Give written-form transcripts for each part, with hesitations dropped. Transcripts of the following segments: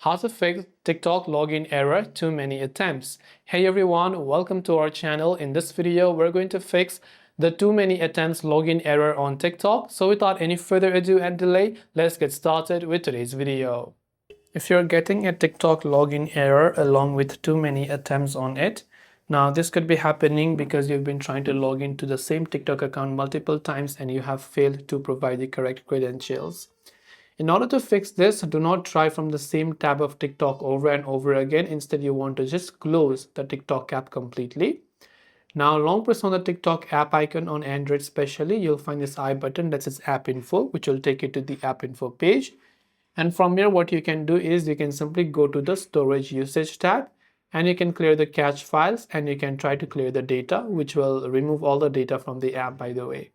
How to fix TikTok login error, too many attempts. Hey everyone, welcome to our channel. In this video, we're going to fix the too many attempts login error on TikTok. So without any further ado and delay, let's get started with today's video. If you're getting a TikTok login error along with too many attempts on it, now this could be happening because you've been trying to log into the same TikTok account multiple times and you have failed to provide the correct credentials. In order to fix this, do not try from the same tab of TikTok over and over again. Instead, you want to just close the TikTok app completely. Now, long press on the TikTok app icon on Android especially, you'll find this I button that says App Info, which will take you to the App Info page. And from here, what you can do is you can simply go to the Storage Usage tab and you can clear the cache files and you can try to clear the data, which will remove all the data from the app, by the way.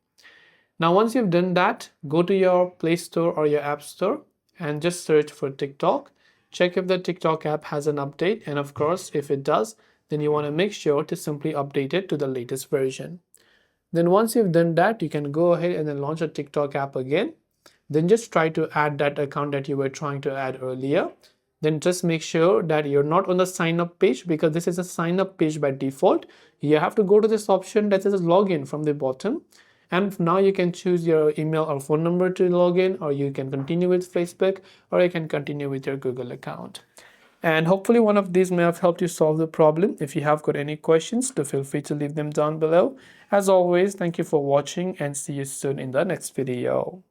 Now, once you've done that, go to your Play Store or your App Store and just search for TikTok. Check if the TikTok app has an update, and of course, if it does, then you want to make sure to simply update it to the latest version. Then once you've done that, you can go ahead and then launch a TikTok app again. Then just try to add that account that you were trying to add earlier. Then just make sure that you're not on the sign up page, because this is a sign up page by default. You have to go to this option that says login from the bottom. And now you can choose your email or phone number to log in, or you can continue with Facebook, or you can continue with your Google account. And hopefully one of these may have helped you solve the problem. If you have got any questions, do feel free to leave them down below. As always, thank you for watching and see you soon in the next video.